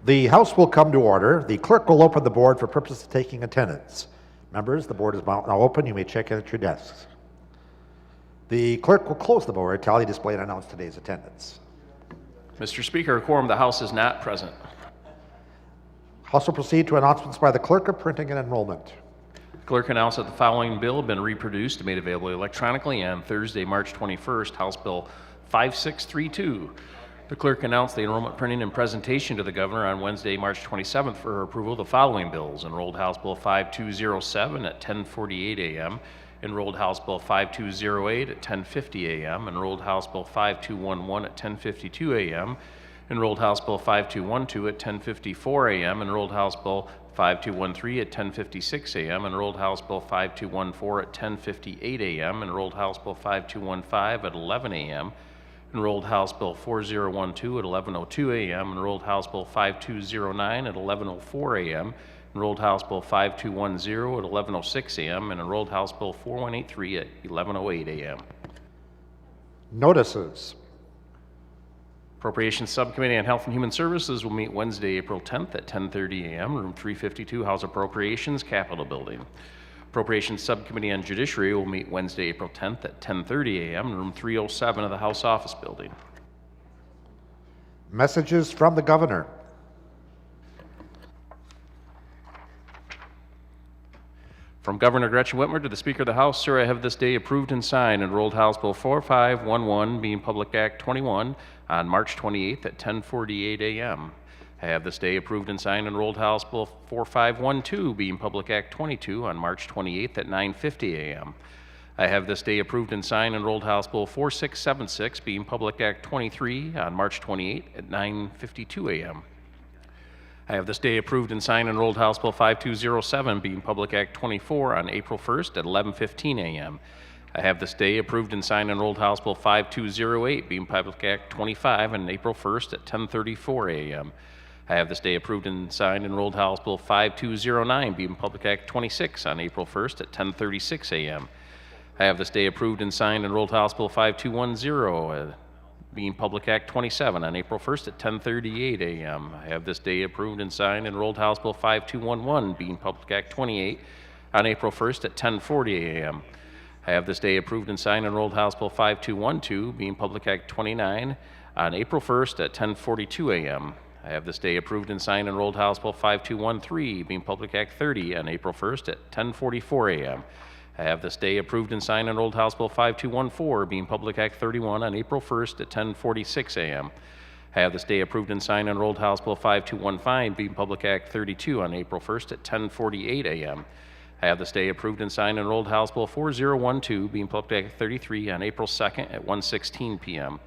The House will come to order. The clerk will open the board for purposes of taking attendance. Members, the board is now open. You may check in at your desks. The clerk will close the board, tally, display, and announce today's attendance. Mr. Speaker, a quorum of the House is not present. House will proceed to announcements by the clerk of printing and enrollment. The clerk announced that the following bill have been reproduced and made available electronically on Thursday, March 21st, House Bill 5632. The clerk announced the enrollment printing and presentation to the governor on Wednesday, March 27th for her approval of the following bills. Enrolled House Bill 5207 at 10:48 a.m., Enrolled House Bill 5208 at 10:50 a.m., Enrolled House Bill 5211 at 10:52 a.m., Enrolled House Bill 5212 at 10:54 a.m., Enrolled House Bill 5213 at 10:56 a.m., Enrolled House Bill 5214 at 10:58 a.m., Enrolled House Bill 5215 at 11 a.m., Enrolled House Bill 4012 at 11:02 a.m., Enrolled House Bill 5209 at 11:04 a.m., Enrolled House Bill 5210 at 11:06 a.m., and Enrolled House Bill 4183 at 11:08 a.m. Notices. Appropriations Subcommittee on Health and Human Services will meet Wednesday, April 10th at 10:30 a.m., room 352, House Appropriations, Capitol Building. Appropriations Subcommittee on Judiciary will meet Wednesday, April 10th at 10:30 a.m., room 307 of the House Office Building. Messages from the governor. From Governor Gretchen Whitmer to the Speaker of the House, sir, I have this day approved and signed Enrolled House Bill 4511, being Public Act 21, on March 28th at 10:48 a.m. I have this day approved and signed Enrolled House Bill 4512, being Public Act 22, on March 28th at 9:50 a.m. I have this day approved and signed Enrolled House Bill 4676, being Public Act 23, on March 28th at 9:52 a.m. I have this day approved and signed Enrolled House Bill 5207, being Public Act 24, on April 1st at 11:15 a.m. I have this day approved and signed Enrolled House Bill 5208, being Public Act 25, on April 1st at 10:34 a.m. I have this day approved and signed Enrolled House Bill 5209, being Public Act 26, on April 1st at 10:36 a.m. I have this day approved and signed Enrolled House Bill 5210, being Public Act 27, on April 1st at 10:38 a.m. I have this day approved and signed Enrolled House Bill 5211, being Public Act 28, on April 1st at 10:40 a.m. I have this day approved and signed Enrolled House Bill 5212, being Public Act 29, on April 1st at 10:42 a.m. I have this day approved and signed Enrolled House Bill 5213, being Public Act 30, on April 1st at 10:44 a.m. I have this day approved and signed Enrolled House Bill 5214, being Public Act 31, on April 1st at 10:46 a.m. I have this day approved and signed Enrolled House Bill 5215, being Public Act 32, on April 1st at 10:48 a.m. I have this day approved and signed Enrolled House Bill 4012, being Public Act 33, on April 2nd at 1:16 p.m.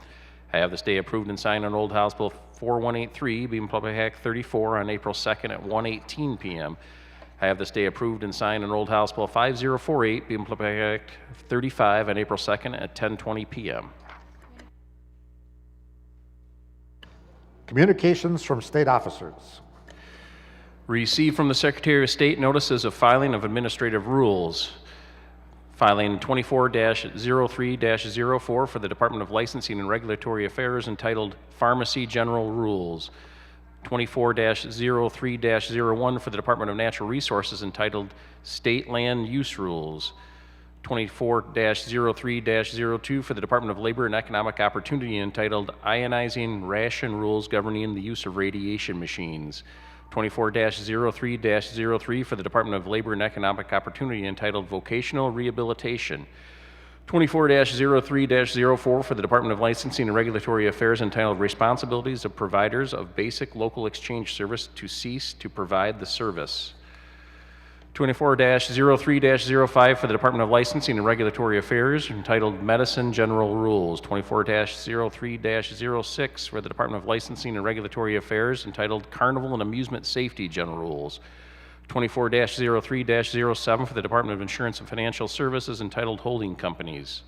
I have this day approved and signed Enrolled House Bill 4183, being Public Act 34, on April 2nd at 1:18 p.m. I have this day approved and signed Enrolled House Bill 5048, being Public Act 35, on April 2nd at 10:20 p.m. Communications from state officers. Received from the Secretary of State notices of filing of administrative rules. Filing 24-03-04 for the Department of Licensing and Regulatory Affairs, entitled Pharmacy General Rules. 24-03-01 for the Department of Natural Resources, entitled State Land Use Rules. 24-03-02 for the Department of Labor and Economic Opportunity, entitled Ionizing Ration Rules Governing the Use of Radiation Machines. 24-03-03 for the Department of Labor and Economic Opportunity, entitled Vocational Rehabilitation. 24-03-04 for the Department of Licensing and Regulatory Affairs, entitled Responsibilities of Providers of Basic Local Exchange Service to Cease to Provide the Service. 24-03-05 for the Department of Licensing and Regulatory Affairs, entitled Medicine General Rules. 24-03-06 for the Department of Licensing and Regulatory Affairs, entitled Carnival and Amusement Safety General Rules. 24-03-07 for the Department of Insurance and Financial Services, entitled Holding Companies.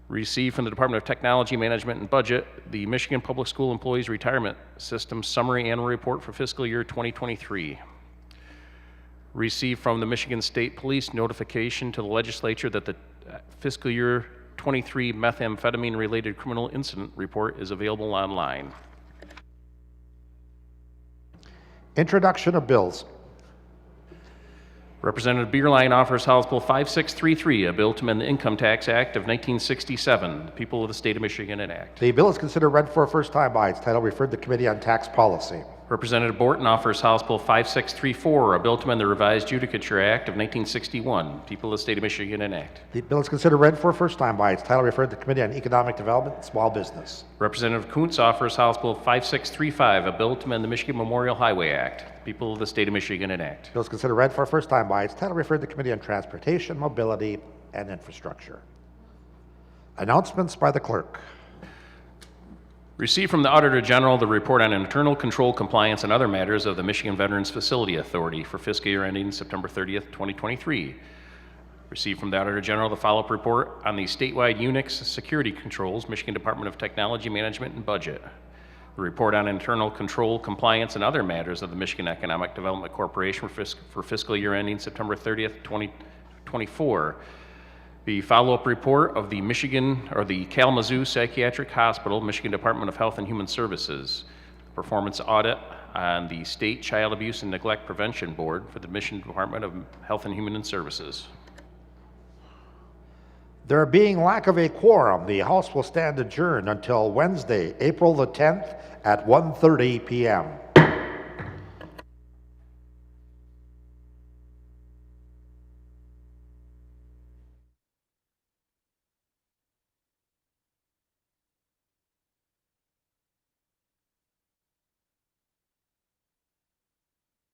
Received from the Department of Technology, Management, and Budget, the Michigan Public School Employees Retirement System Summary Annual Report for fiscal year 2023. Received from the Michigan State Police notification to the legislature that the fiscal year 23 methamphetamine-related criminal incident report is available online. Introduction of bills. Representative Bierlein offers House Bill 5633, a bill to amend the Income Tax Act of 1967. The people of the state of Michigan enact. The bill is considered read for a first time by its title, referred to the Committee on Tax Policy. Representative Borton offers House Bill 5634, a bill to amend the Revised Judicature Act of 1961. People of the state of Michigan enact. The bill is considered read for a first time by its title, referred to the Committee on Economic Development and Small Business. Representative Kuntz offers House Bill 5635, a bill to amend the Michigan Memorial Highway Act. People of the state of Michigan enact. The bill is considered read for a first time by its title, referred to the Committee on Transportation, Mobility, and Infrastructure. Announcements by the clerk. Received from the Auditor General the report on internal control, compliance, and other matters of the Michigan Veterans Facility Authority for fiscal year ending September 30th, 2023. Received from the Auditor General the follow-up report on the statewide Unix security controls, Michigan Department of Technology Management and Budget. The report on internal control, compliance, and other matters of the Michigan Economic Development Corporation for fiscal year ending September 30th, 2024. The follow-up report of the Kalamazoo Psychiatric Hospital, Michigan Department of Health and Human Services. Performance audit on the State Child Abuse and Neglect Prevention Board for the Michigan Department of Health and Human Services. There being lack of a quorum, the House will stand adjourned until Wednesday, April the 10th at 1:30 p.m.